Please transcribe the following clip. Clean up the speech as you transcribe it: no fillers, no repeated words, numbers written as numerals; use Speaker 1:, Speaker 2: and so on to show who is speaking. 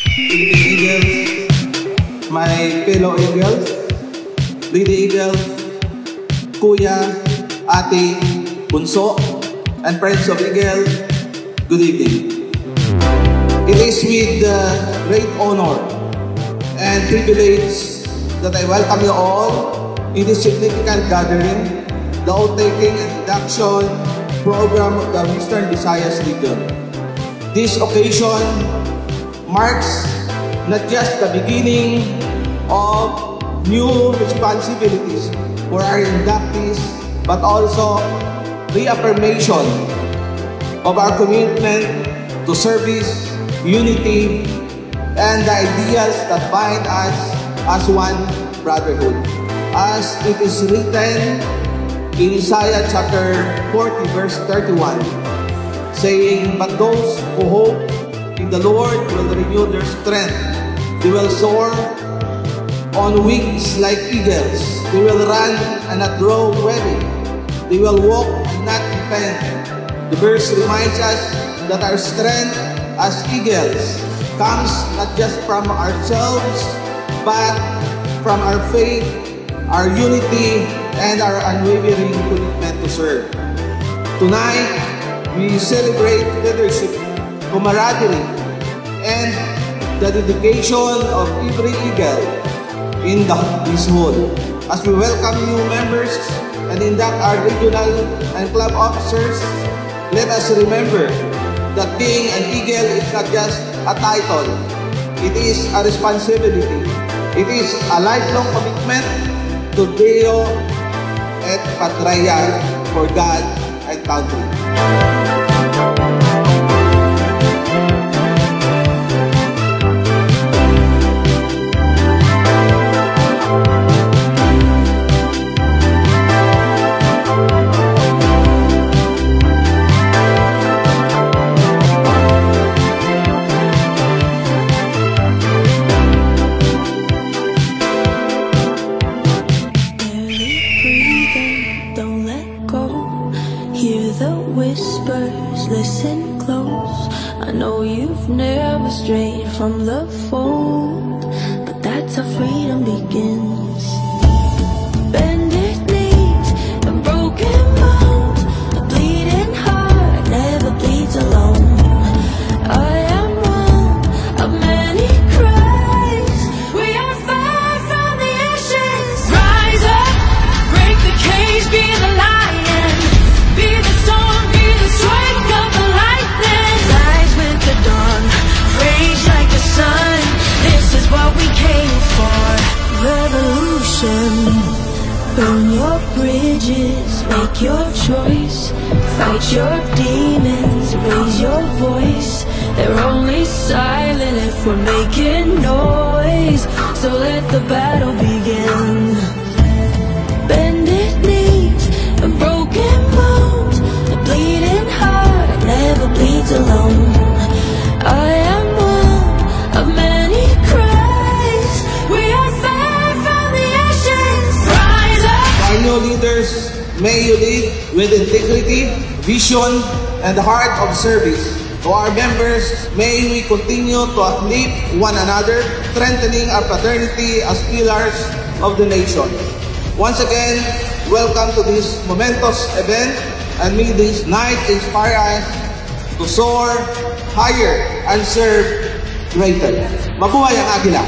Speaker 1: Eagles, my fellow Eagles, Lady Eagles, Kuya, Ate, Bunso, and friends of Eagle, good evening. It is with great honor and privilege that I welcome you all in this significant gathering, the oath-taking and induction program of the Western Visayas region. This occasion marks not just the beginning of new responsibilities for our inductees, but also reaffirmation of our commitment to service, unity, and the ideals that bind us as one brotherhood. As it is written in Isaiah chapter 40 verse 31, saying, "But those who hope in the Lord will renew their strength. They will soar on wings like eagles. They will run and not grow weary. They will walk and not faint." The verse reminds us that our strength as eagles comes not just from ourselves, but from our faith, our unity, and our unwavering commitment to serve. Tonight, we celebrate leadership, camaraderie, and the dedication of every eagle in this hall. As we welcome new members and induct our regional and club officers, let us remember that being an eagle is not just a title. It is a responsibility. It is a lifelong commitment to Deo et Patria for God and country.
Speaker 2: Hear the whispers, listen close. I know you've never strayed from the fold, but that's how freedom begins. Bended knees and broken bones, a bleeding heart never bleeds alone. I am one of many cries. We are far from the ashes. Rise up, break the cage, be the lion. Be the storm, be the strike of the lightning. Rise with the dawn, rage like the sun. This is what we came for. Revolution. Burn your bridges, make your choice. Fight your demons, raise your voice. They're only silent if we're making noise. So let the battle begin. Bended knees and broken bones, a bleeding heart never bleeds alone. I am one of many cries. We are far from the ashes. Rise up.
Speaker 1: Our new leaders, may you lead with integrity, vision, and the heart of service. To our members, may we continue to uplift one another, strengthening our fraternity as pillars of the nation. Once again, welcome to this momentous event, and may this night inspire us to soar higher and serve greater. Mabuhay ang Agila!